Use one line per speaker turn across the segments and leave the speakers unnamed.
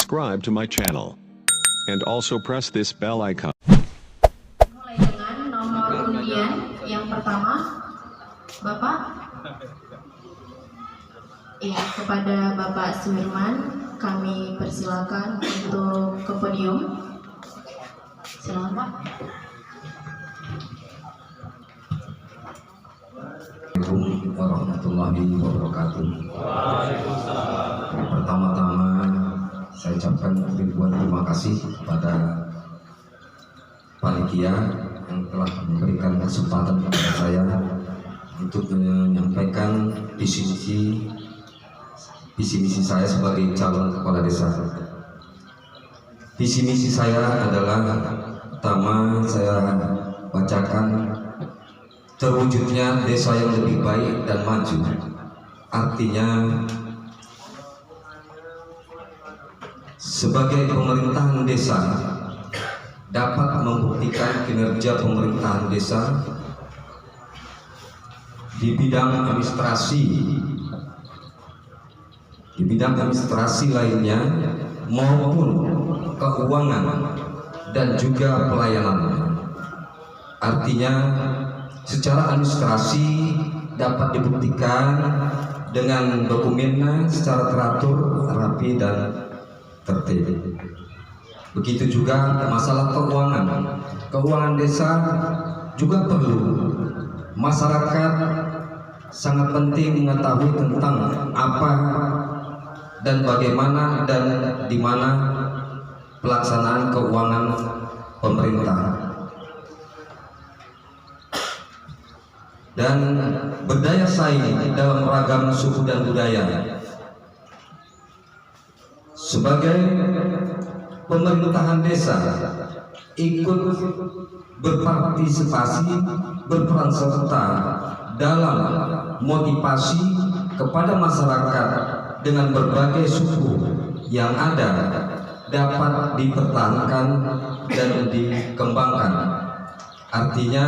subscribe to my channel. And also press this bell icon.
Mulai dengan nomor undian yang pertama, Bapak. Ya, kepada Bapak Suirman kami persilakan untuk ke podium. Silakan, Pak.
Assalamualaikum warahmatullahi wabarakatuh. Pertama-tama saya ucapkan ribuan terima kasih kepada panitia yang telah memberikan kesempatan kepada saya untuk menyampaikan visi misi saya sebagai calon kepala desa. Visi misi saya adalah pertama saya bacakan terwujudnya desa yang lebih baik dan maju. Artinya sebagai pemerintahan desa dapat membuktikan kinerja pemerintahan desa di bidang administrasi lainnya maupun keuangan dan juga pelayanan. Artinya secara administrasi dapat dibuktikan dengan dokumennya secara teratur, rapi dan tertib. Begitu juga masalah keuangan desa juga perlu. Masyarakat sangat penting mengetahui tentang apa dan bagaimana dan di mana pelaksanaan keuangan pemerintah. Dan berdaya saing dalam ragam suku dan budaya. Sebagai pemerintahan desa ikut berpartisipasi, berperan serta dalam motivasi kepada masyarakat dengan berbagai suku yang ada dapat dipertahankan dan dikembangkan. Artinya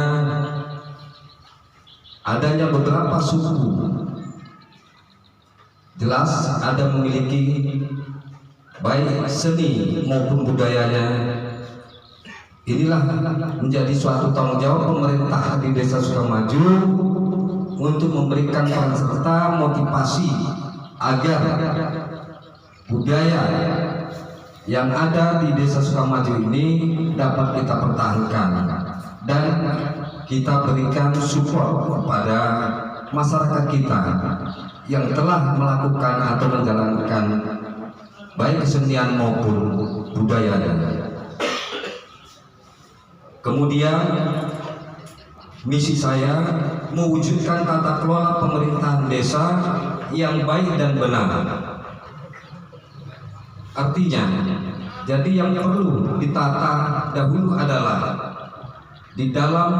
adanya beberapa suku jelas ada memiliki baik seni maupun budayanya. Inilah menjadi suatu tanggung jawab pemerintah di Desa Sukamaju untuk memberikan peran serta motivasi agar budaya yang ada di Desa Sukamaju ini dapat kita pertahankan dan kita berikan support kepada masyarakat kita yang telah melakukan atau menjalankan baik kesenian maupun budayanya. Kemudian misi saya mewujudkan tata kelola pemerintahan desa yang baik dan benar. Artinya, jadi yang perlu ditata dahulu adalah di dalam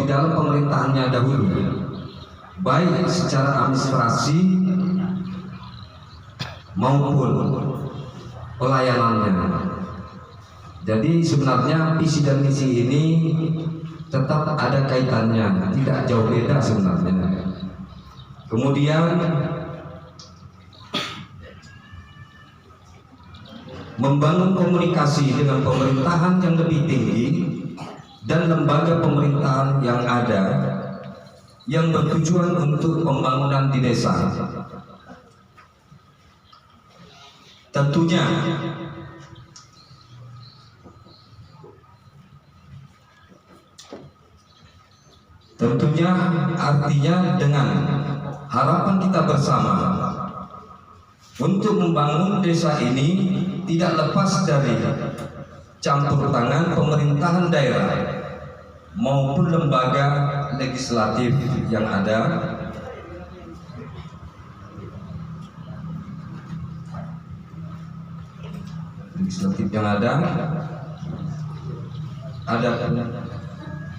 pemerintahannya dahulu, baik secara administrasi maupun pelayanannya. Jadi sebenarnya visi dan misi ini tetap ada kaitannya, tidak jauh beda sebenarnya. Kemudian membangun komunikasi dengan pemerintahan yang lebih tinggi dan lembaga pemerintahan yang ada yang bertujuan untuk pembangunan di desa. Tentunya artinya dengan harapan kita bersama untuk membangun desa ini tidak lepas dari campur tangan pemerintahan daerah maupun lembaga legislatif yang ada.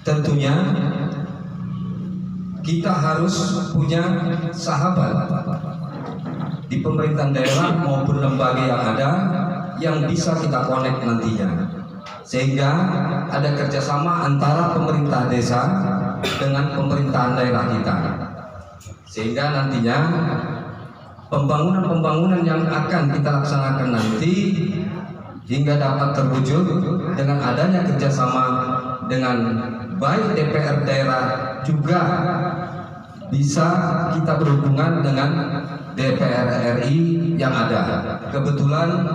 Tentunya kita harus punya sahabat di pemerintahan daerah maupun lembaga yang ada yang bisa kita connect nantinya, sehingga ada kerjasama antara pemerintah desa dengan pemerintahan daerah kita, sehingga nantinya pembangunan-pembangunan yang akan kita laksanakan nanti hingga dapat terwujud dengan adanya kerjasama dengan baik DPR daerah juga bisa kita berhubungan dengan DPR RI yang ada. Kebetulan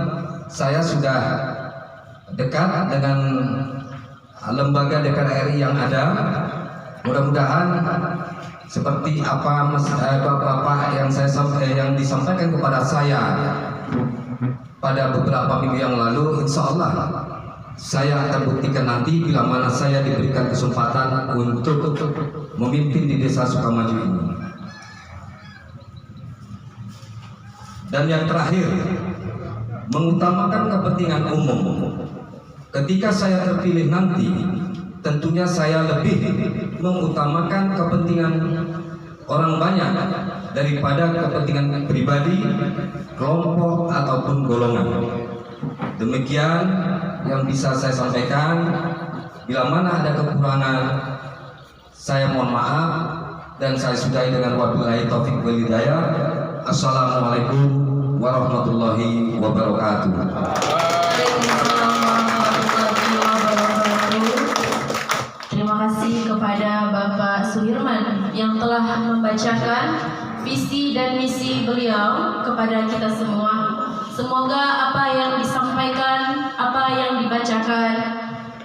saya sudah dekat dengan lembaga DPR RI yang ada. Mudah-mudahan seperti apa Bapak yang disampaikan kepada saya pada beberapa minggu yang lalu, insya Allah saya akan buktikan nanti bila mana saya diberikan kesempatan untuk memimpin di Desa Sukamaju ini. Dan yang terakhir, mengutamakan kepentingan umum. Ketika saya terpilih nanti, tentunya saya lebih mengutamakan kepentingan orang banyak daripada kepentingan pribadi, kelompok ataupun golongan. Demikian yang bisa saya sampaikan. Bila mana ada kekurangan, saya mohon maaf dan saya sudahi dengan wabillahi taufik wal hidayah. Assalamualaikum warahmatullahi wabarakatuh.
Waalaikumsalam warahmatullahi wabarakatuh. Terima kasih kepada Bapak Suhirman yang telah membacakan visi dan misi beliau kepada kita semua. Semoga apa yang disampaikan, apa yang dibacakan,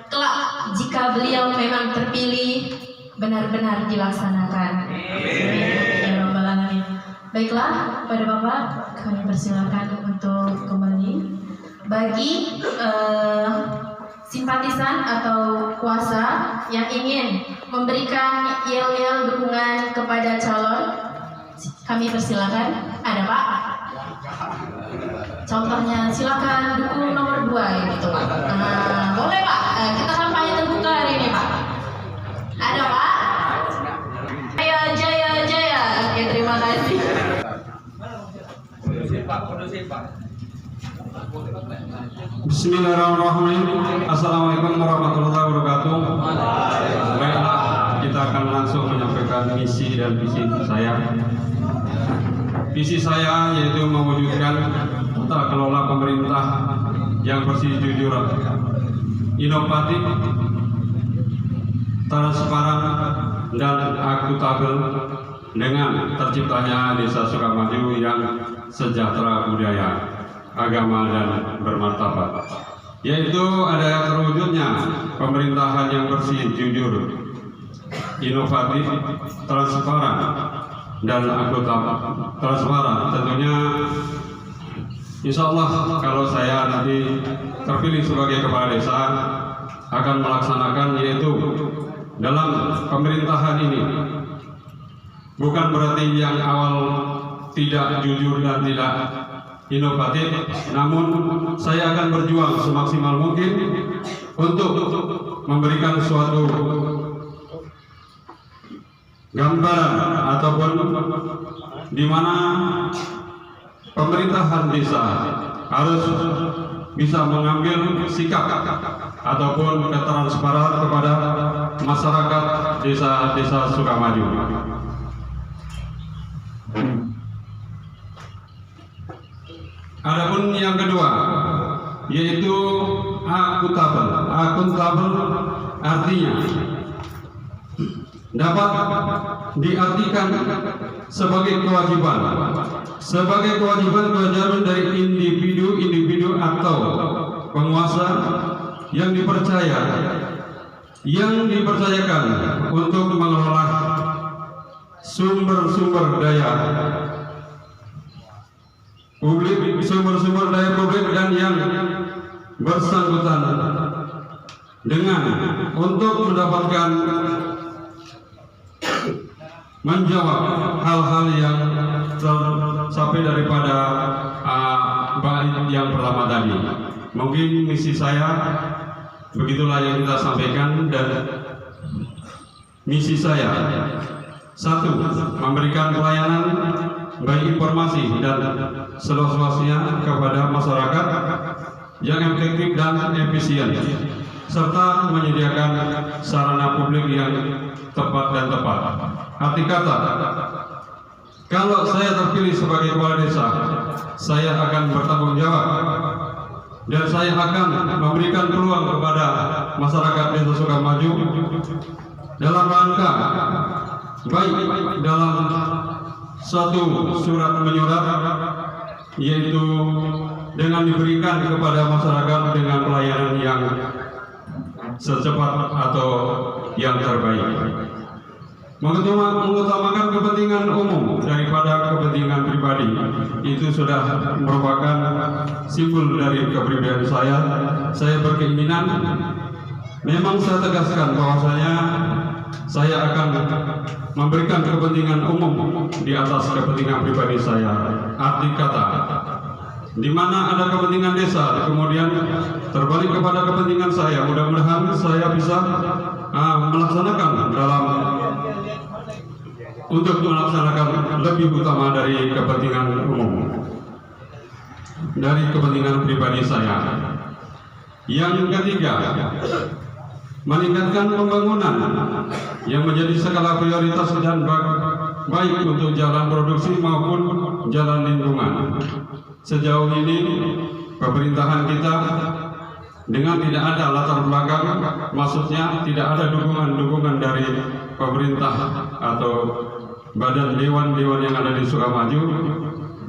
kelak jika beliau memang terpilih, benar-benar dilaksanakan. Amin. Ya Rabbal Alamin. Baiklah, pada Bapak kami persilakan untuk kembali. Bagi simpatisan atau kuasa yang ingin memberikan yel-yel dukungan kepada calon, kami persilakan. Ada Pak? Contohnya silakan dukung nomor 2 gitu Pak. Boleh Pak, kita kampanye terbuka hari ini Pak. Ada Pak? Ayo jaya jaya. Oke, terima kasih.
Bismillahirrahmanirrahim. Assalamualaikum warahmatullahi wabarakatuh. Baiklah, kita akan langsung menyampaikan misi dan visi saya. Visi saya yaitu mewujudkan tata kelola pemerintah yang bersih, jujur, inovatif, transparan, dan akuntabel dengan terciptanya Desa Sukamaju yang sejahtera budaya, agama, dan bermartabat. Yaitu ada terwujudnya pemerintahan yang bersih, jujur, inovatif, transparan, dan akuntabel. Transparan tentunya insya Allah kalau saya nanti terpilih sebagai kepala desa akan melaksanakan, yaitu dalam pemerintahan ini bukan berarti yang awal tidak jujur dan tidak inovatif, namun saya akan berjuang semaksimal mungkin untuk memberikan suatu gambaran ataupun di mana pemerintahan desa harus bisa mengambil sikap ataupun ketransparan kepada masyarakat desa Sukamaju. Adapun yang kedua yaitu akuntabel. Akuntabel artinya dapat diartikan sebagai kewajiban dari individu atau penguasa yang dipercayakan untuk mengelola sumber-sumber daya publik dan yang bersangkutan dengan untuk mendapatkan menjawab hal-hal yang sampai daripada bait yang pertama tadi. Mungkin misi saya begitulah yang kita sampaikan, dan misi saya satu, memberikan pelayanan baik informasi dan seluas-luasnya kepada masyarakat yang efektif dan efisien, serta menyediakan sarana publik yang tepat dan tepat. Arti kata Kalau saya terpilih sebagai kepala desa, saya akan bertanggung jawab dan saya akan memberikan peluang kepada masyarakat Desa Sukamaju dalam rangka baik dalam satu surat menyurat, yaitu dengan diberikan kepada masyarakat dengan pelayanan yang secepat atau yang terbaik, mengutamakan kepentingan umum daripada kepentingan pribadi. Itu sudah merupakan simbol dari kepribadian saya. Saya berkeinginan, memang saya tegaskan bahwasanya saya akan memberikan kepentingan umum di atas kepentingan pribadi saya. Arti kata, di mana ada kepentingan desa, kemudian terbalik kepada kepentingan saya. Mudah-mudahan saya bisa melaksanakan untuk melaksanakan lebih utama dari kepentingan umum, dari kepentingan pribadi saya. Yang ketiga, meningkatkan pembangunan yang menjadi skala prioritas dan baik untuk jalan produksi maupun jalan lingkungan. Sejauh ini pemerintahan kita dengan tidak ada latar belakang, maksudnya tidak ada dukungan dari pemerintah atau badan dewan-dewan yang ada di Sukamaju,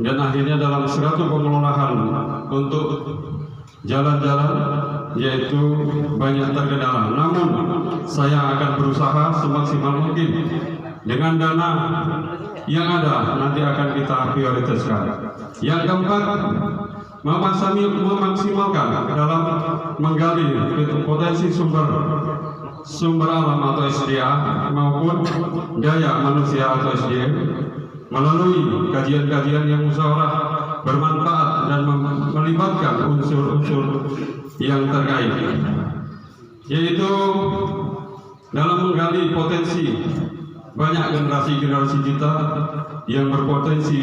dan akhirnya dalam suatu pengelolaan untuk jalan-jalan yaitu banyak terkendala. Namun saya akan berusaha semaksimal mungkin dengan dana yang ada, nanti akan kita prioritaskan. Yang keempat, memaksimalkan dalam menggali potensi sumber alam atau SDA maupun daya manusia atau SDM melalui kajian-kajian yang musyawarah bermanfaat dan melibatkan unsur-unsur yang terkait, yaitu dalam menggali potensi banyak generasi kita yang berpotensi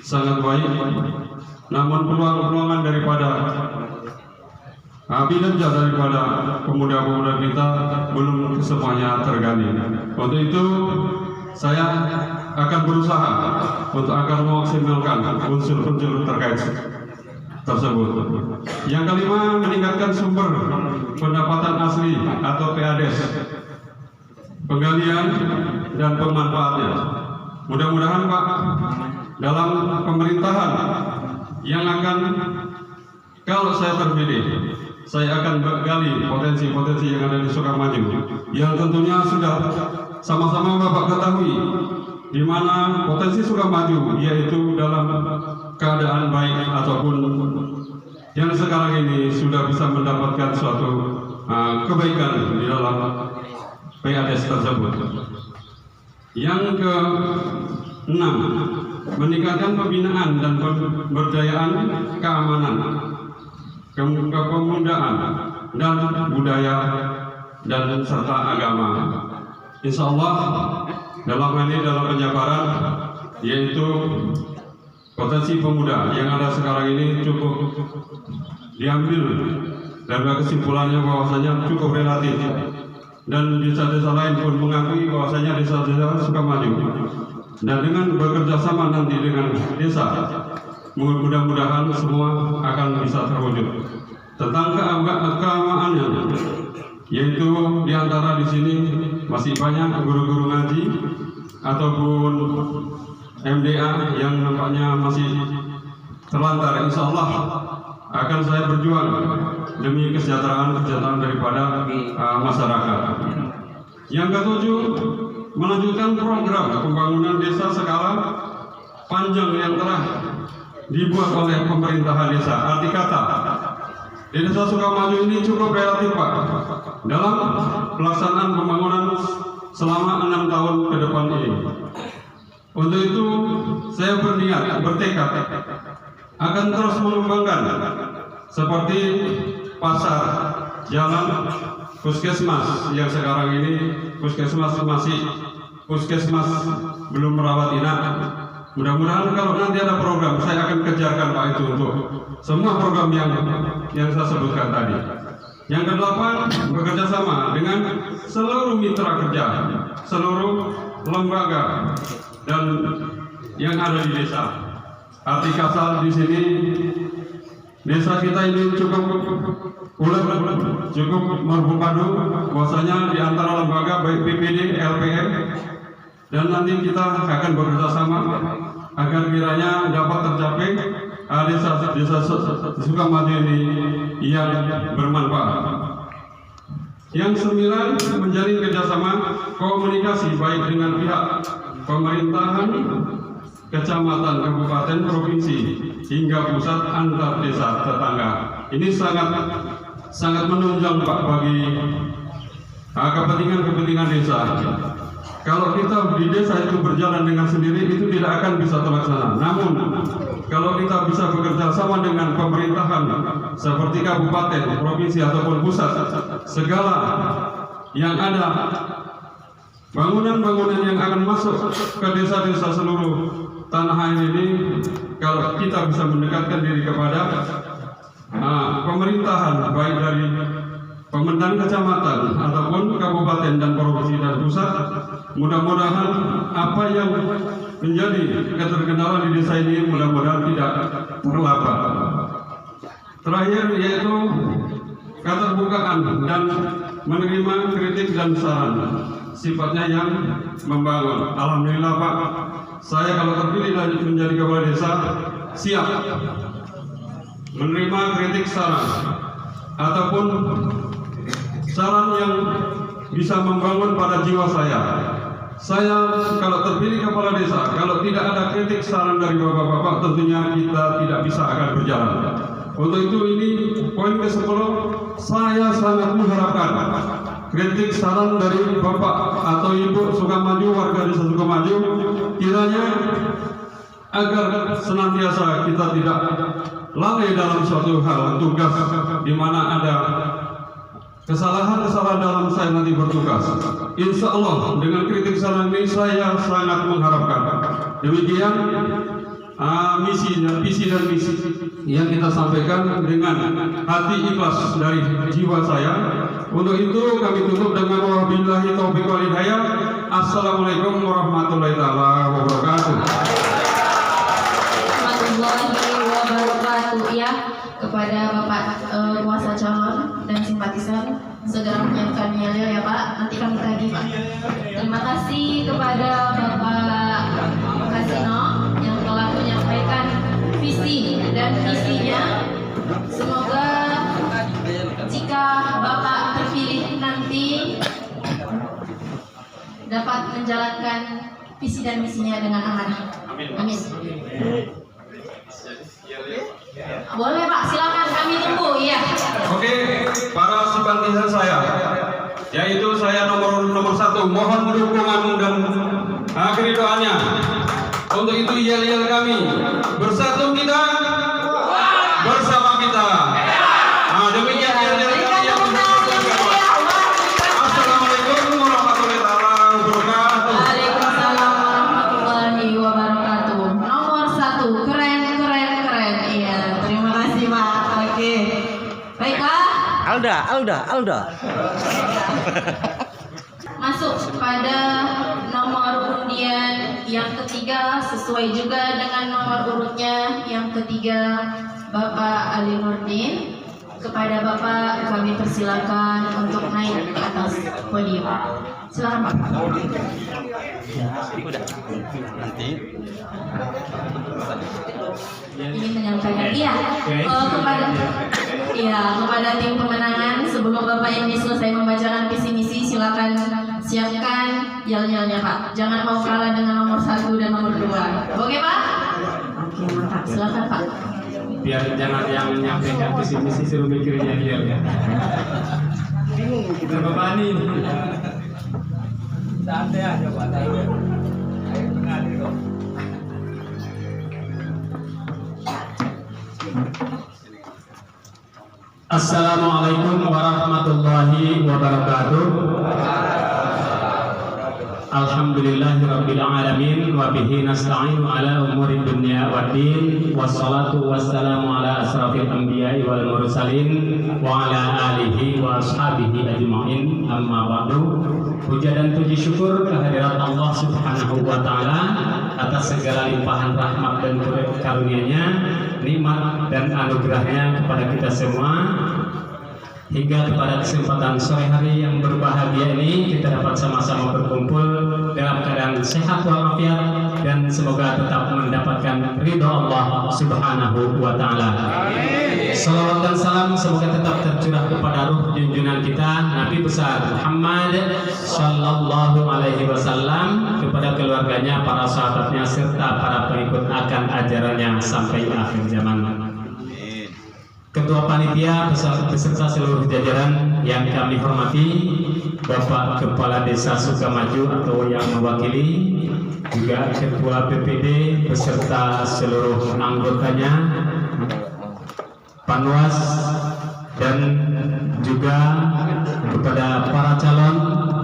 sangat baik, namun peluang-peluangan daripada kinerja daripada pemuda-pemuda kita belum semuanya tergali. Untuk itu saya akan berusaha untuk akan memaksimalkan unsur-unsur terkait tersebut. Yang kelima, meningkatkan sumber pendapatan asli atau PADES, penggalian dan pemanfaatnya. Mudah-mudahan Pak, dalam pemerintahan yang akan, kalau saya terpilih, saya akan gali potensi-potensi yang ada di Sukamaju, yang tentunya sudah sama-sama Bapak ketahui di mana potensi Sukamaju yaitu dalam keadaan baik ataupun yang sekarang ini sudah bisa mendapatkan suatu kebaikan di dalam PADES tersebut. Yang ke-6, meningkatkan pembinaan dan pemberdayaan keamanan, kepemudaan dan budaya dan serta agama. Insya Allah dalam penjabaran yaitu potensi pemuda yang ada sekarang ini cukup diambil dan kesimpulannya bahwasanya cukup relatif, dan desa-desa lain pun mengakui bahwasanya desa-desa Sukamaju, dan dengan bekerja sama nanti dengan desa mudah-mudahan semua akan bisa terwujud. Tentang keagamaannya, yaitu diantara di sini masih banyak guru-guru ngaji ataupun MDA yang nampaknya masih terlantar. Insya Allah akan saya berjuang demi kesejahteraan daripada masyarakat. Yang ke-7, melanjutkan program pembangunan desa skala panjang yang telah dibuat oleh pemerintahan desa. Arti kata, di Desa Sukamaju ini cukup relatif Pak dalam pelaksanaan pembangunan selama 6 tahun ke depan ini. Untuk itu saya bertekad akan terus mengembangkan seperti pasar, jalan, puskesmas yang sekarang ini puskesmas belum merawat inap. Mudah-mudahan kalau nanti ada program, saya akan kejarkan Pak itu untuk semua program yang saya sebutkan tadi. Yang ke-8, bekerja sama dengan seluruh mitra kerja, seluruh lembaga dan yang ada di desa. Arti kasar di sini, desa kita ini cukup ulet, cukup berpadu bahwasanya di antara lembaga baik PPD, LPM, dan nanti kita akan bekerja sama agar kiranya dapat tercapai desa Sukamaju ini yang bermanfaat. Yang 9, menjalin kerjasama komunikasi baik dengan pihak pemerintahan, kecamatan, kabupaten, provinsi, hingga pusat antar desa tetangga. Ini sangat menunjang Pak bagi kepentingan desa. Kalau kita di desa itu berjalan dengan sendiri itu tidak akan bisa terlaksana. Namun kalau kita bisa bekerja sama dengan pemerintahan seperti kabupaten, provinsi ataupun pusat, segala yang ada bangunan-bangunan yang akan masuk ke desa-desa seluruh tanah air ini, kalau kita bisa mendekatkan diri kepada pemerintahan baik dari pemerintahan kecamatan ataupun kabupaten dan provinsi dan pusat, mudah-mudahan apa yang menjadi keterkendalaan di desa ini mudah-mudahan tidak terlambat. Terakhir yaitu keterbukaan dan menerima kritik dan saran, sifatnya yang membangun. Alhamdulillah Pak, saya kalau terpilih menjadi kepala desa siap menerima kritik saran ataupun saran yang bisa membangun pada jiwa saya. Saya kalau terpilih kepala desa, kalau tidak ada kritik saran dari bapak-bapak, tentunya kita tidak bisa akan berjalan. Untuk itu ini poin ke-10, saya sangat mengharapkan kritik saran dari bapak atau ibu Sukamaju, warga desa Sukamaju, kiranya agar senantiasa kita tidak lalai dalam suatu hal tugas di mana ada kesalahan-kesalahan dalam saya nanti bertugas. Insya Allah dengan kritik saran ini saya sangat mengharapkan. Demikian visi dan misi yang kita sampaikan dengan hati ikhlas dari jiwa saya. Untuk itu kami tutup dengan wabillahi taufiq wal hidayah. Assalamualaikum warahmatullahi wabarakatuh.
Warahmatullahi wabarakatuh. Ya, kepada Bapak kuasa calon dan simpatisan segera menyiapkan yel ya Pak. Nanti kami tagih Pak. Terima kasih kepada Bapak Kasino yang telah menyampaikan visi dan misinya. Semoga jika Bapak terpilih nanti dapat menjalankan visi dan misinya dengan amanah. Amin. Boleh Pak, silakan kami tunggu ya.
Oke, para simpatisan saya, yaitu saya nomor 1, mohon dukungan dan akhiri doanya. Untuk itu yel-yel kami, bersatu kita, bersama kita. Demikian yel-yel kami yang Assalamualaikum warahmatullahi wabarakatuh.
Waalaikumsalam warahmatullahi wabarakatuh. Nomor 1, keren. Iya, terima kasih Pak. Oke. Baiklah.
Alda.
Masuk pada nomor undian yang ketiga sesuai juga dengan nomor urutnya yang ketiga, Bapak Ali Nurdin. Kepada Bapak kami persilakan untuk naik ke atas podium. Silakan Pak. Ini menyampaikan kepada tim pemenangan, sebelum Bapak ini selesai membacakan visi misi, silakan siapkan yel-yelnya Pak. Jangan mau kalah dengan nomor 1 dan nomor 2. Oke Pak? Oke mantap. Silakan Pak.
Biar jangan yang menyampaikan visi misi suruh mikirnya dia ya. Bingung kita bebani. Santai aja Pak. Ayo mengalir kok. Assalamualaikum warahmatullahi wabarakatuh. Alhamdulillahirabbil alamin wa bihi nasta'inu ala umuri dunya waddin, wassalatu wassalamu ala asrafil anbiya'i wal mursalin wa ala alihi wa ashabihi ajma'in, amma ba'du. puja dan puji syukur kehadirat Allah Subhanahu wa taala atas segala limpahan rahmat dan karunia-Nya, nikmat dan anugerahnya kepada kita semua. Hingga kepada kesempatan sore hari yang berbahagia ini kita dapat sama-sama berkumpul dalam keadaan sehat walafiat dan semoga tetap mendapatkan ridho Allah Subhanahu wa taala. Salawat dan salam semoga tetap tercurah kepada ruh junjungan kita Nabi besar Muhammad sallallahu alaihi wasallam, kepada keluarganya, para sahabatnya serta para pengikut akan ajarannya sampai akhir zaman. Ketua Panitia beserta seluruh jajaran yang kami hormati, Bapak Kepala Desa Sukamaju atau yang mewakili, juga Ketua PPD beserta seluruh anggotanya, Panwas, dan juga kepada para calon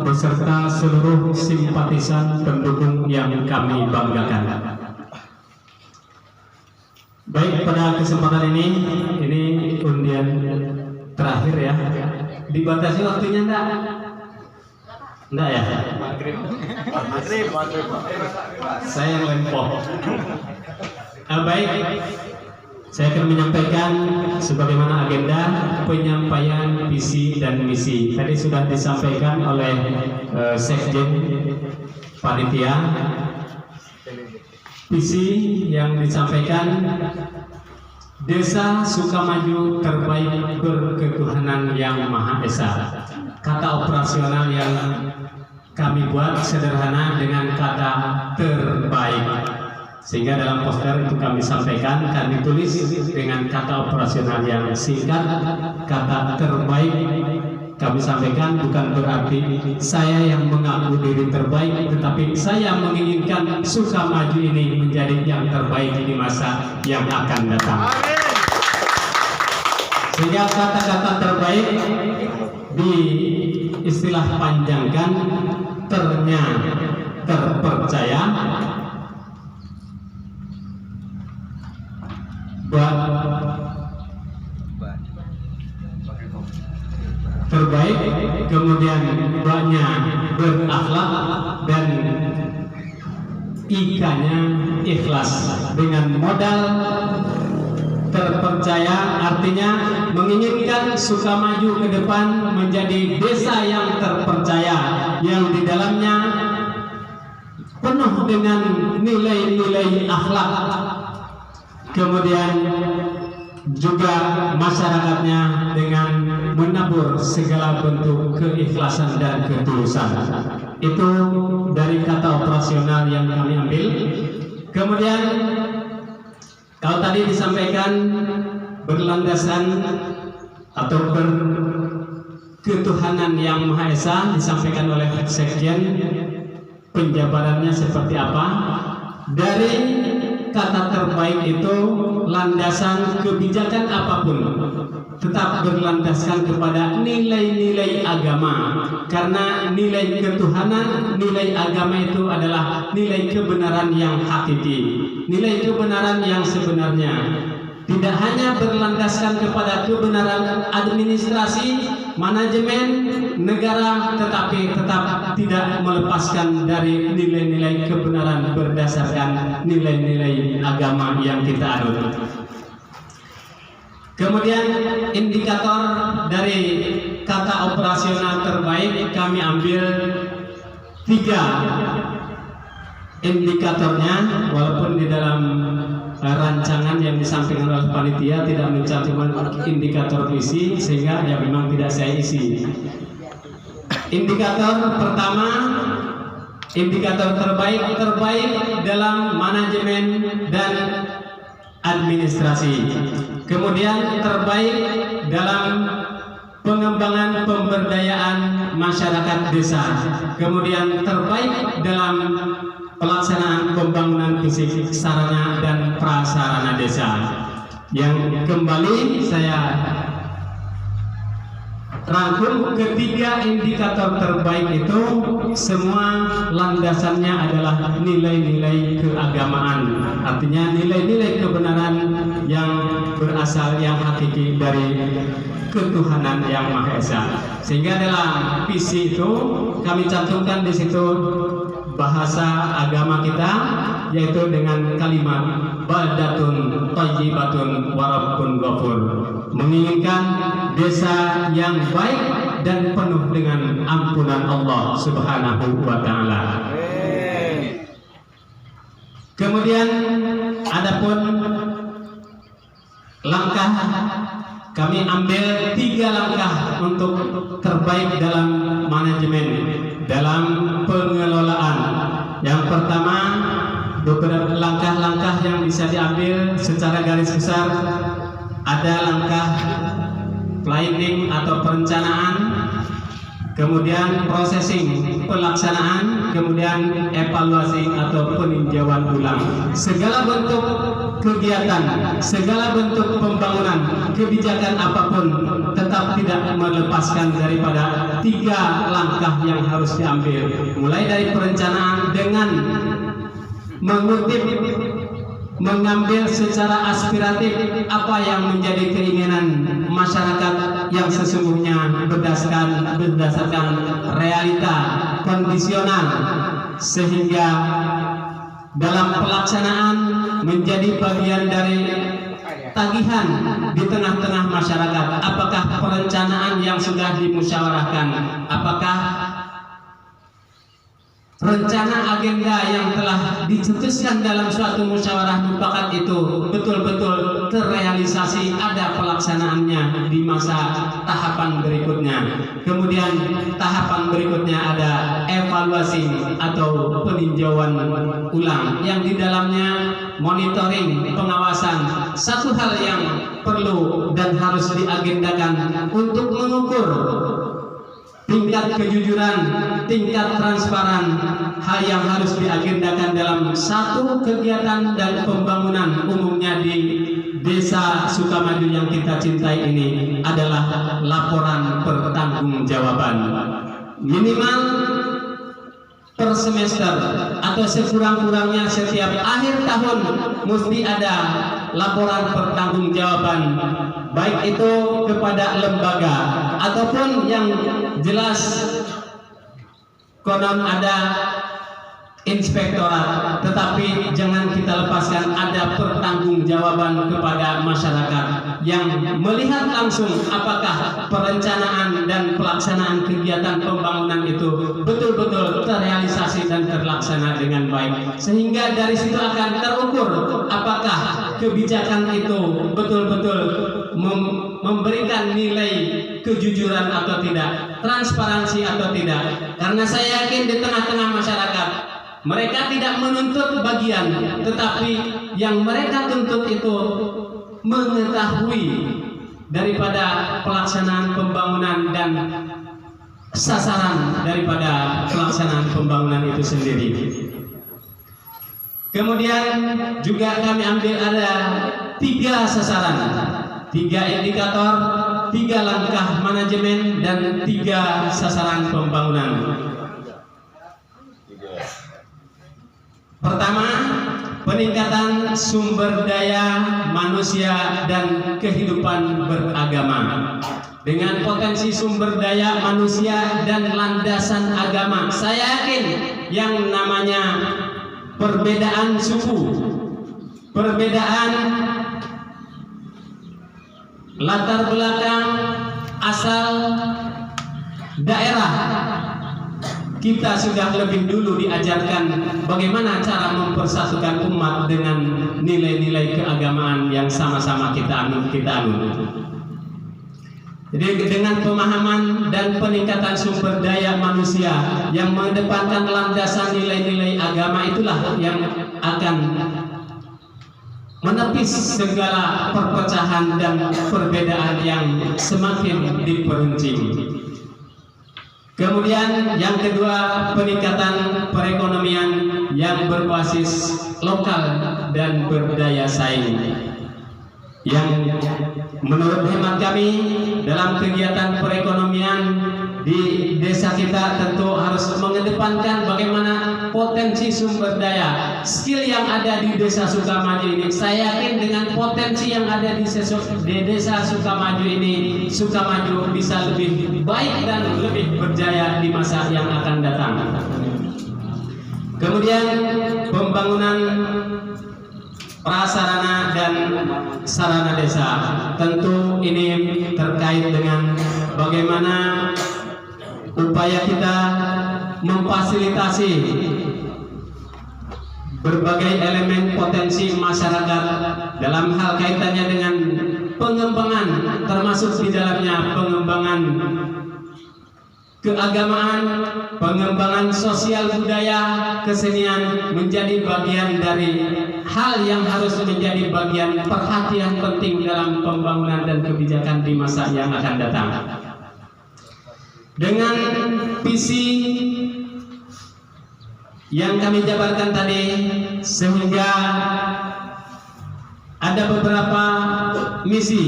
beserta seluruh simpatisan pendukung yang kami banggakan. Baik, pada kesempatan ini undian terakhir ya. Dibatasi waktunya enggak? Enggak ya? Maghrib. Saya yang lempoh. Baik, saya akan menyampaikan sebagaimana agenda penyampaian visi dan misi. Tadi sudah disampaikan oleh Sekjen Panitia. Visi yang disampaikan, Desa Sukamaju terbaik berketuhanan yang Maha Esa. Kata operasional yang kami buat sederhana dengan kata terbaik, sehingga dalam poster itu kami sampaikan, kami tulis dengan kata operasional yang singkat, kata terbaik. Kami sampaikan bukan berarti saya yang mengaku diri terbaik, tetapi saya menginginkan Sukamaju ini menjadi yang terbaik di masa yang akan datang. Sehingga kata-kata terbaik di istilah panjangkan terpercaya, terbaik, kemudian banyak berakhlak, dan ikannya ikhlas. Dengan modal terpercaya artinya menginginkan Sukamaju ke depan menjadi desa yang terpercaya, yang di dalamnya penuh dengan nilai-nilai akhlak, kemudian juga masyarakatnya dengan menabur segala bentuk keikhlasan dan ketulusan. Itu dari kata operasional yang kami ambil. Kemudian kalau tadi disampaikan berlandasan atau berketuhanan yang Maha Esa, disampaikan oleh Sekjen, penjabarannya seperti apa? Dari kata terbaik itu landasan kebijakan apapun tetap berlandaskan kepada nilai-nilai agama, karena nilai ketuhanan, nilai agama itu adalah nilai kebenaran yang hakiki, nilai kebenaran yang sebenarnya. Tidak hanya berlandaskan kepada kebenaran administrasi, manajemen negara, tetapi tetap tidak melepaskan dari nilai-nilai kebenaran berdasarkan nilai-nilai agama yang kita anut. Kemudian indikator dari kata operasional terbaik kami ambil 3 indikatornya, walaupun di dalam rancangan yang disampaikan oleh panitia tidak mencantumkan indikator visi, sehingga ya memang tidak saya isi. Indikator pertama, indikator terbaik dalam manajemen dan administrasi. Kemudian terbaik dalam pengembangan pemberdayaan masyarakat desa. Kemudian terbaik dalam pelaksanaan pembangunan fisik, sarana dan prasarana desa. Yang kembali saya rangkum ketiga indikator terbaik itu semua landasannya adalah nilai-nilai keagamaan, artinya nilai-nilai kebenaran yang berasal yang hakiki dari ketuhanan yang Maha Esa. Sehingga dalam visi itu kami cantumkan di situ bahasa agama kita, yaitu dengan kalimat baldatun thayyibatun wa rabbun ghafur, menginginkan desa yang baik dan penuh dengan ampunan Allah Subhanahu wa taala. Kemudian adapun langkah, kami ambil 3 langkah untuk terbaik dalam manajemen, dalam pengelolaan. Yang pertama, beberapa langkah-langkah yang bisa diambil secara garis besar. Ada langkah planning atau perencanaan, kemudian processing pelaksanaan, kemudian evaluasi atau peninjauan ulang. Segala bentuk kegiatan, segala bentuk pembangunan, kebijakan apapun tetap tidak melepaskan daripada 3 langkah yang harus diambil. Mulai dari perencanaan dengan mengutip, mengambil secara aspiratif apa yang menjadi keinginan masyarakat yang sesungguhnya berdasarkan realita kondisional, sehingga dalam pelaksanaan menjadi bagian dari tagihan di tengah-tengah masyarakat. Apakah perencanaan yang sudah dimusyawarahkan, apakah rencana agenda yang telah dicetuskan dalam suatu musyawarah mufakat itu betul-betul terrealisasi, ada pelaksanaannya di masa tahapan berikutnya. Kemudian tahapan berikutnya ada evaluasi atau peninjauan ulang yang di dalamnya monitoring, pengawasan. Satu hal yang perlu dan harus diagendakan untuk mengukur tingkat kejujuran, tingkat transparan, hal yang harus diagendakan dalam satu kegiatan dan pembangunan umumnya di Desa Sukamaju yang kita cintai ini adalah laporan pertanggungjawaban. Minimal per semester atau sekurang-kurangnya setiap akhir tahun mesti ada laporan pertanggungjawaban, baik itu kepada lembaga ataupun yang jelas konon ada inspektorat, tetapi jangan kita lepaskan ada pertanggungjawaban kepada masyarakat yang melihat langsung apakah perencanaan dan pelaksanaan kegiatan pembangunan itu betul-betul terrealisasi dan terlaksana dengan baik, sehingga dari situ akan terukur apakah kebijakan itu betul-betul memberikan nilai kejujuran atau tidak, transparansi atau tidak. Karena saya yakin di tengah-tengah masyarakat mereka tidak menuntut bagian, tetapi yang mereka tuntut itu mengetahui daripada pelaksanaan pembangunan dan sasaran daripada pelaksanaan pembangunan itu sendiri. Kemudian juga kami ambil ada 3 sasaran, 3 indikator, 3 langkah manajemen, dan 3 sasaran pembangunan. Pertama, peningkatan sumber daya manusia dan kehidupan beragama. Dengan potensi sumber daya manusia dan landasan agama, saya yakin yang namanya perbedaan suku, perbedaan latar belakang, asal daerah, kita sudah lebih dulu diajarkan bagaimana cara mempersatukan umat dengan nilai-nilai keagamaan yang sama-sama kita anut. Jadi dengan pemahaman dan peningkatan sumber daya manusia yang mengedepankan landasan nilai-nilai agama, itulah yang akan menepis segala perpecahan dan perbedaan yang semakin diperuncing. Kemudian yang kedua, peningkatan perekonomian yang berbasis lokal dan berdaya saing. yang menurut hemat kami dalam kegiatan perekonomian di desa kita tentu harus mengedepankan bagaimana potensi sumber daya skill yang ada di desa Sukamaju ini. Saya yakin dengan potensi yang ada di desa Sukamaju ini, Sukamaju bisa lebih baik dan lebih berjaya di masa yang akan datang. Kemudian pembangunan prasarana dan sarana desa, tentu ini terkait dengan bagaimana upaya kita memfasilitasi berbagai elemen potensi masyarakat dalam hal kaitannya dengan pengembangan, termasuk di dalamnya pengembangan keagamaan, pengembangan sosial budaya, kesenian menjadi bagian dari hal yang harus menjadi bagian perhatian penting dalam pembangunan dan kebijakan di masa yang akan datang. Dengan visi yang kami jabarkan tadi, sehingga ada beberapa misi.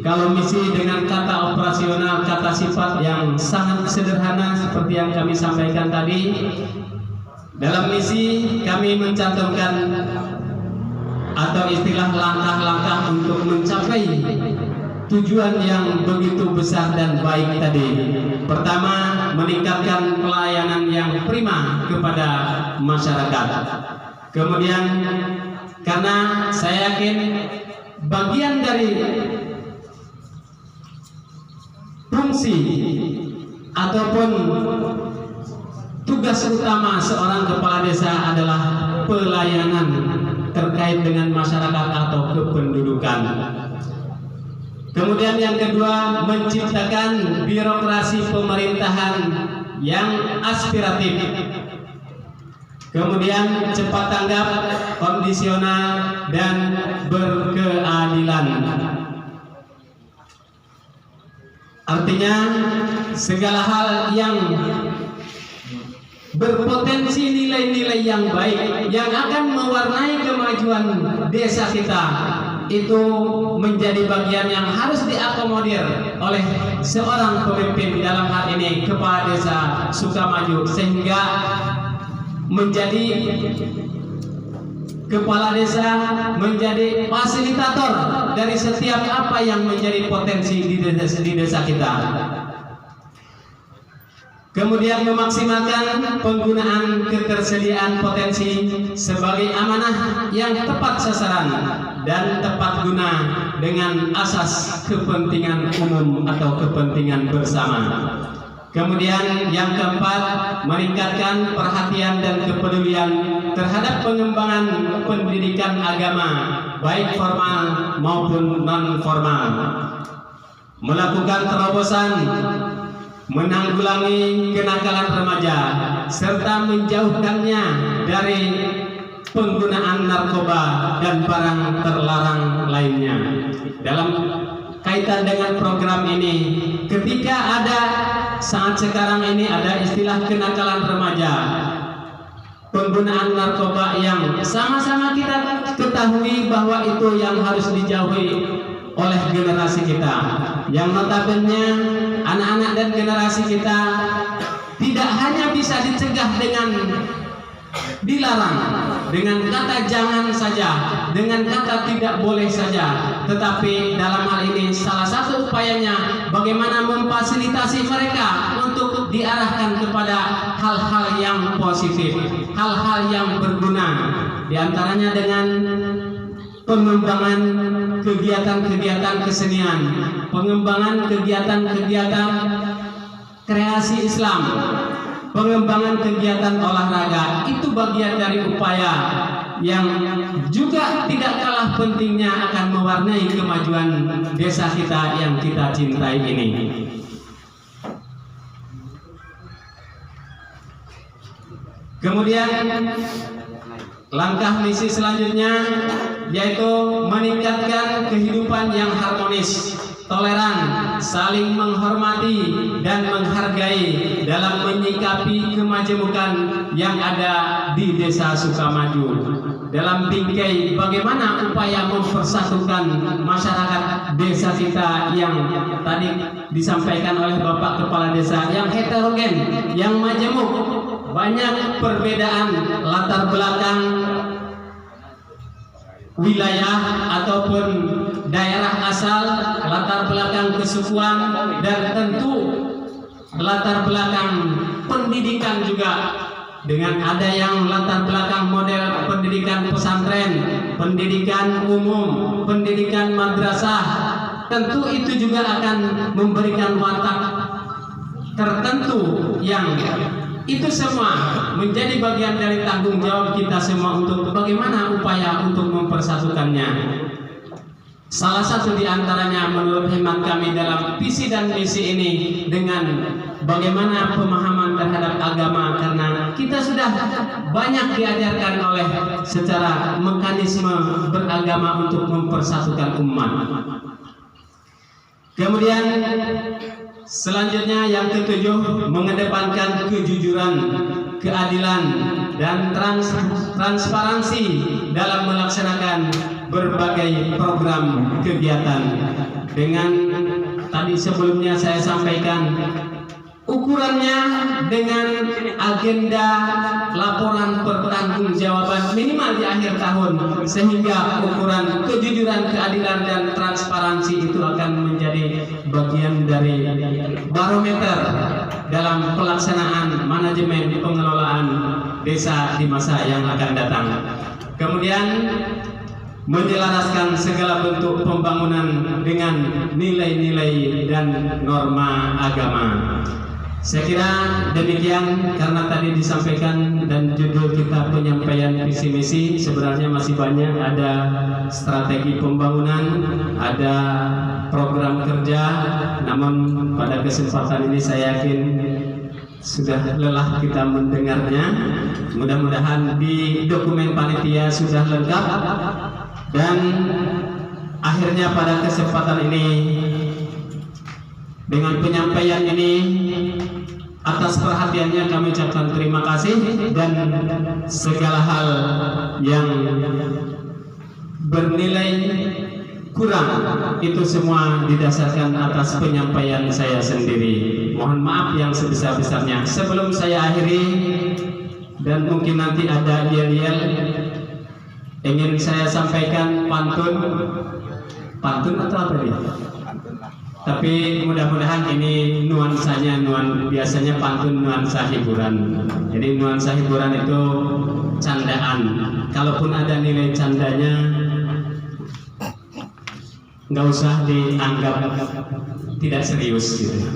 Kalau misi dengan kata operasional, kata sifat yang sangat sederhana seperti yang kami sampaikan tadi. Dalam misi kami mencantumkan atau istilah langkah-langkah untuk mencapai tujuan yang begitu besar dan baik tadi. Pertama, meningkatkan pelayanan yang prima kepada masyarakat. Kemudian, karena saya yakin bagian dari fungsi ataupun tugas utama seorang kepala desa adalah pelayanan terkait dengan masyarakat atau kependudukan. Kemudian yang kedua, menciptakan birokrasi pemerintahan yang aspiratif. Kemudian cepat tanggap, kondisional, dan berkeadilan. Artinya segala hal yang berpotensi nilai-nilai yang baik yang akan mewarnai kemajuan desa kita itu menjadi bagian yang harus diakomodir oleh seorang pemimpin, dalam hal ini kepala desa Sukamaju, sehingga menjadi kepala desa menjadi fasilitator dari setiap apa yang menjadi potensi di desa kita. Kemudian memaksimalkan penggunaan ketersediaan potensi sebagai amanah yang tepat sasaran dan tepat guna dengan asas kepentingan umum atau kepentingan bersama. Kemudian yang keempat, meningkatkan perhatian dan kepedulian terhadap pengembangan pendidikan agama, baik formal maupun non formal. Melakukan terobosan, menanggulangi kenakalan remaja, serta menjauhkannya dari penggunaan narkoba dan barang terlarang lainnya. Dalam kaitan dengan program ini, ketika ada saat sekarang ini ada istilah kenakalan remaja, penggunaan narkoba yang sama-sama kita ketahui bahwa itu yang harus dijauhi oleh generasi kita, yang notabene anak-anak dan generasi kita tidak hanya bisa dicegah dengan dilarang, dengan kata jangan saja, dengan kata tidak boleh saja, tetapi dalam hal ini salah satu upayanya bagaimana memfasilitasi mereka untuk diarahkan kepada hal-hal yang positif, hal-hal yang berguna, diantaranya dengan pengembangan kegiatan-kegiatan kesenian, pengembangan kegiatan-kegiatan kreasi Islam, pengembangan kegiatan olahraga. Itu bagian dari upaya yang juga tidak kalah pentingnya akan mewarnai kemajuan desa kita yang kita cintai ini. Kemudian langkah misi selanjutnya yaitu meningkatkan kehidupan yang harmonis toleran, saling menghormati dan menghargai dalam menyikapi kemajemukan yang ada di Desa Sukamaju. Dalam bingkai bagaimana upaya mempersatukan masyarakat desa kita yang tadi disampaikan oleh Bapak Kepala Desa, yang heterogen, yang majemuk, banyak perbedaan latar belakang wilayah ataupun daerah asal, latar belakang kesukuan, dan tentu latar belakang pendidikan juga, dengan ada yang latar belakang model pendidikan pesantren, pendidikan umum, pendidikan madrasah. Tentu itu juga akan memberikan watak tertentu yang itu semua menjadi bagian dari tanggung jawab kita semua untuk bagaimana upaya untuk mempersatukannya. Salah satu di antaranya menurut hemat kami dalam visi dan misi ini dengan bagaimana pemahaman terhadap agama, karena kita sudah banyak diajarkan oleh secara mekanisme beragama untuk mempersatukan umat. Kemudian selanjutnya yang ketujuh, mengedepankan kejujuran, keadilan, dan transparansi dalam melaksanakan berbagai program kegiatan. Dengan tadi sebelumnya saya sampaikan ukurannya dengan agenda laporan pertanggungjawaban minimal di akhir tahun, sehingga ukuran kejujuran, keadilan, dan transparansi itu akan menjadi bagian dari barometer dalam pelaksanaan manajemen pengelolaan desa di masa yang akan datang. Kemudian menyelaraskan segala bentuk pembangunan dengan nilai-nilai dan norma agama. Saya kira demikian, karena tadi disampaikan dan judul kita penyampaian visi misi, sebenarnya masih banyak, ada strategi pembangunan, ada program kerja, namun pada kesempatan ini saya yakin sudah lelah kita mendengarnya. Mudah-mudahan di dokumen panitia sudah lengkap, dan akhirnya pada kesempatan ini dengan penyampaian ini, atas perhatiannya kami ucapkan terima kasih, dan segala hal yang bernilai kurang itu semua didasarkan atas penyampaian saya sendiri. Mohon maaf yang sebesar-besarnya. Sebelum saya akhiri, dan mungkin nanti ada yel-yel, ingin saya sampaikan pantun atau apa dia? Tapi mudah-mudahan ini nuansanya, biasanya pantun nuansa hiburan. Jadi nuansa hiburan itu candaan. Kalaupun ada nilai candanya, nggak usah dianggap tidak serius gitu.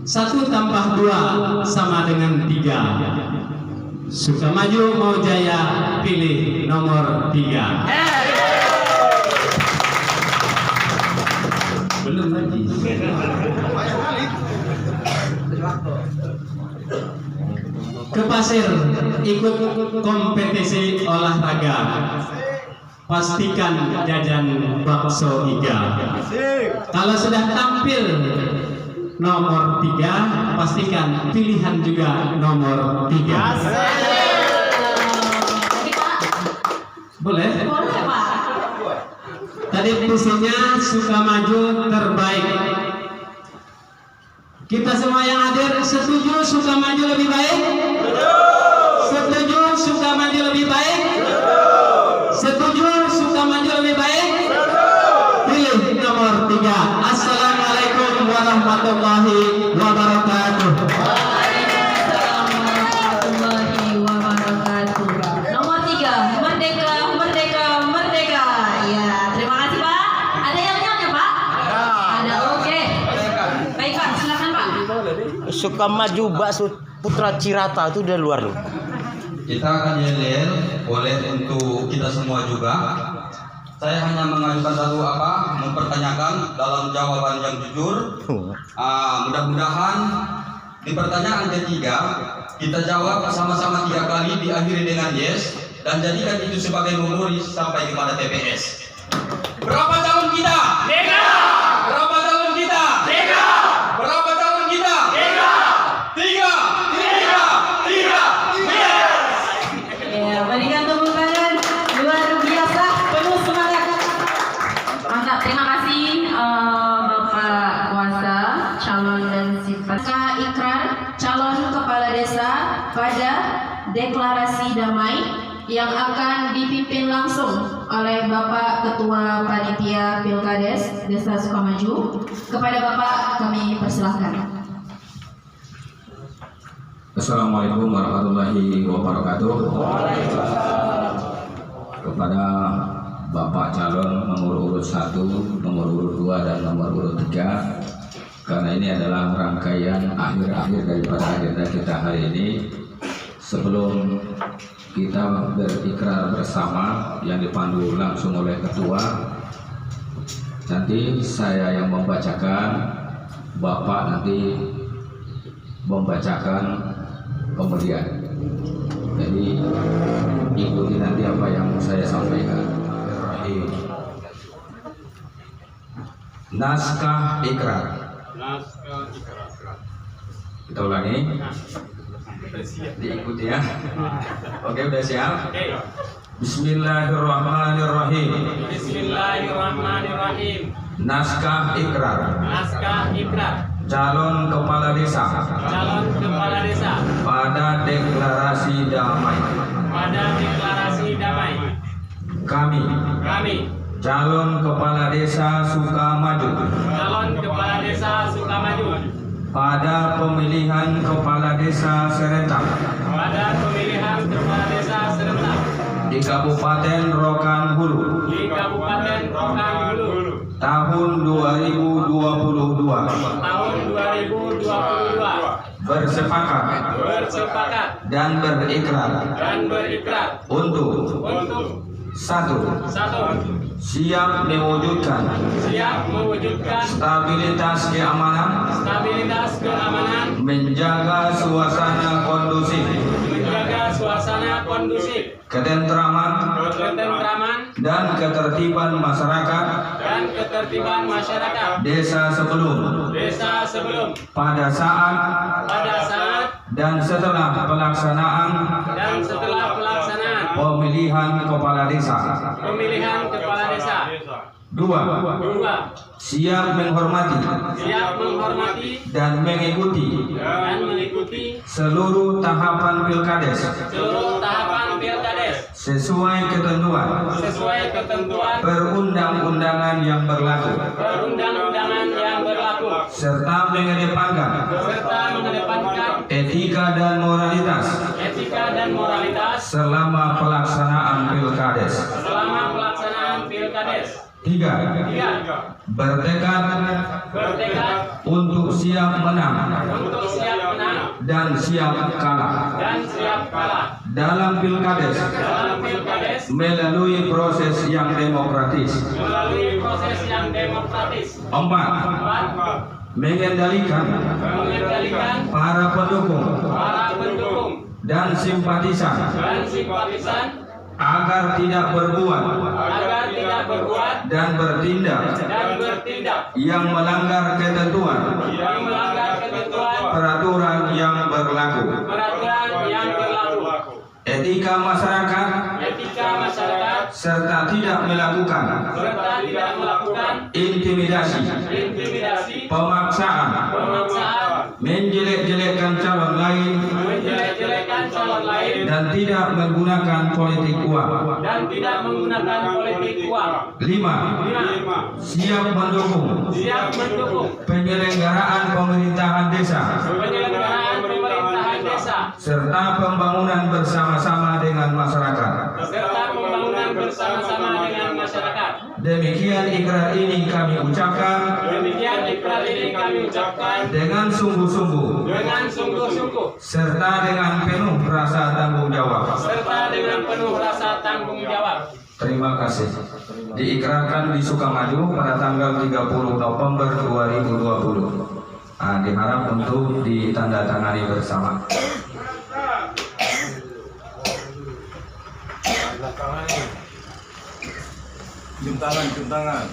1 tambah 2 sama dengan 3. Sukamaju mau jaya, pilih nomor 3. Belum lagi. Ke pasir ikut kompetisi olahraga, pastikan jajan bakso iga. Kalau sudah tampil nomor 3, pastikan pilihan juga nomor 3. Boleh?
Boleh, Pak.
Tadi visinya Sukamaju terbaik. Kita semua yang hadir setuju Sukamaju lebih baik? Setuju Sukamaju lebih baik? Setuju Sukamaju lebih baik? Pilih nomor 3. Assalamualaikum warahmatullahi wabarakatuh.
Waalaikumsalam warahmatullahi wabarakatuh. Nomor 3, merdeka, merdeka, merdeka. Ya, terima kasih Pak. Ada yang nyanyi Pak? Ada, oke. Baik Pak, silakan Pak.
Sukamaju bakso Putra Cirata itu dari luar loh.
Kita akan yel-yel, boleh untuk kita semua juga. Saya hanya mengajukan satu mempertanyakan dalam jawaban yang jujur. Mudah-mudahan di pertanyaan ketiga kita jawab sama-sama 3 kali, diakhiri dengan yes, dan jadikan itu sebagai memori sampai kepada TPS. Berapa calon kita? 3.
pada deklarasi damai yang akan dipimpin langsung oleh Bapak Ketua Panitia Pilkades Desa Sukamaju. Kepada Bapak kami persilahkan.
Assalamualaikum warahmatullahi wabarakatuh. Kepada Bapak calon nomor urut 1, nomor urut 2, dan nomor urut 3, karena ini adalah rangkaian akhir-akhir daripada agenda kita hari ini. Sebelum kita berikrar bersama yang dipandu langsung oleh ketua, nanti saya yang membacakan, Bapak nanti membacakan kemudian. Jadi ikuti nanti apa yang saya sampaikan. Naskah ikrar. Kita ulangi. Diikuti ya. Oke, udah siap? Bismillahirrahmanirrahim.
Bismillahirrahmanirrahim.
Naskah ikrar.
Naskah ikrar.
Calon kepala desa.
Calon kepala desa.
Pada deklarasi damai.
Pada deklarasi damai.
Kami. Calon kepala desa Sukamaju.
Calon kepala desa Sukamaju.
Pada pemilihan kepala desa serentak.
Pada pemilihan kepala desa serentak.
Di Kabupaten Rokan Hulu.
Di Kabupaten Rokan Hulu.
Tahun 2022.
Tahun 2022.
Bersepakat dan berikrar untuk 1. Siap mewujudkan stabilitas keamanan, menjaga suasana kondusif, ketentraman dan ketertiban masyarakat desa sebelum, pada saat dan setelah pelaksanaan pemilihan kepala desa. 2. Siap menghormati dan mengikuti seluruh tahapan pilkades sesuai ketentuan perundang-undangan yang berlaku, serta mengedepankan etika dan moralitas selama pelaksanaan pilkades. 3. Bertekad untuk siap menang dan siap kalah dalam pilkades melalui proses yang demokratis. 4. Mengendalikan para pendukung dan simpatisan agar tidak berbuat dan bertindak yang melanggar ketentuan peraturan yang berlaku. Etika masyarakat serta tidak melakukan intimidasi, pemaksaan, menjelek-jelekkan calon lain, dan tidak menggunakan politik uang. 5. Siap mendukung penyelenggaraan pemerintahan desa serta pembangunan bersama-sama dengan masyarakat. Demikian ikrar ini kami ucapkan dengan sungguh-sungguh serta dengan penuh rasa tanggung jawab. Terima kasih. Diikrarkan di Sukamaju pada tanggal 30 November 2020. Diharap untuk ditandatangani bersama.
Cium tangan.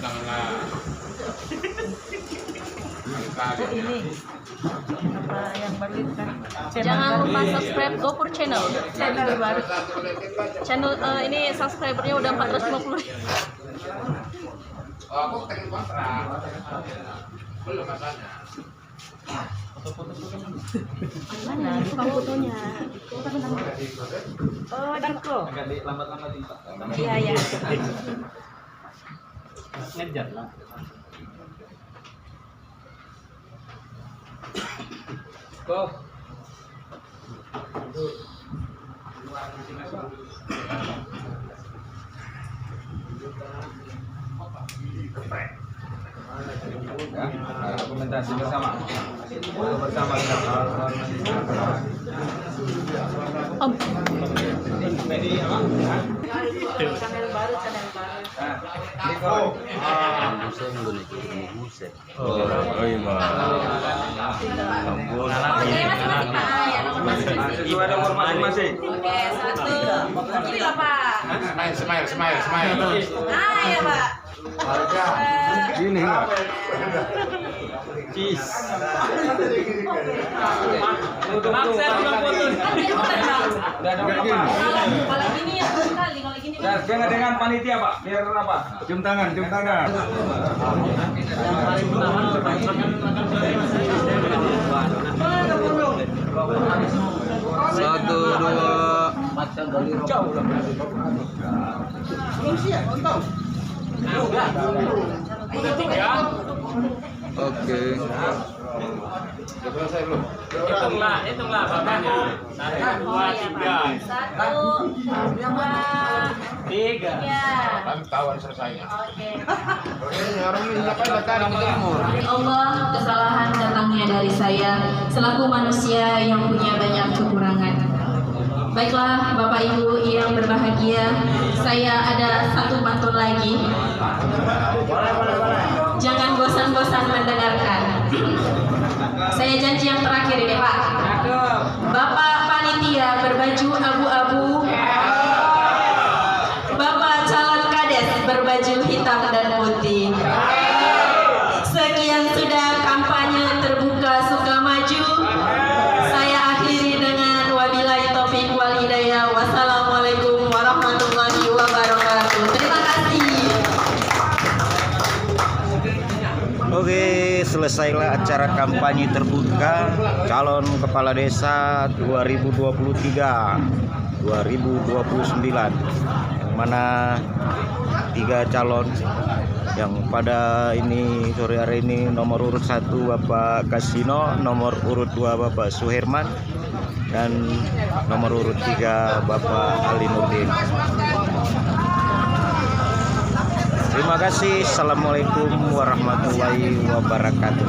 Jangan lupa subscribe GoPur channel baru. Channel ini subscribernya udah 450.000.
Aku pengen kontrak. Belum katanya.
Mana tukang fotonya? Oh, Diko. Iya, iya.
Ngejar lah.
Argumentasi bersama. Bersama
Om.
Itu ada nomor masing-masing.
Oke, 1. Gini lah, Pak.
Smile.
Ah, ya, Pak.
Gini enggak?
Cheese.
Kalau gini ya sekali, kalau gini kan.
Dengan panitia Pak, biar apa? Cium tangan. Satu, dua. Oke.
Hitunglah bapaknya. 1, 2, 3.
1, 2,
3.
3.
Kan tahuan selesainya.
Oke.
Orang ini siapa yang datang ke timur?
Allah, kesalahan datangnya dari saya selaku manusia yang punya banyak kekurangan. Baiklah Bapak Ibu yang berbahagia, saya ada satu pantun lagi. Jangan bosan-bosan mendengarkan. Saya janji yang terakhir ini Pak. Bapak panitia berbaju abu-abu, Bapak calon kades berbaju hitam dan putih. Sekian sudah kampanye terbuka suka maju. Saya akhiri dengan wabillahi taufik wal hidayah. Wassalamualaikum warahmatullahi wabarakatuh. Terima kasih.
Oke, selesailah acara kampanye terbuka calon kepala desa 2023-2029, yang mana 3 calon yang pada ini sore hari ini. Nomor urut 1 Bapak Kasino, nomor urut 2 Bapak Suherman, dan nomor urut 3 Bapak Alinuddin. Terima kasih. Assalamualaikum warahmatullahi wabarakatuh.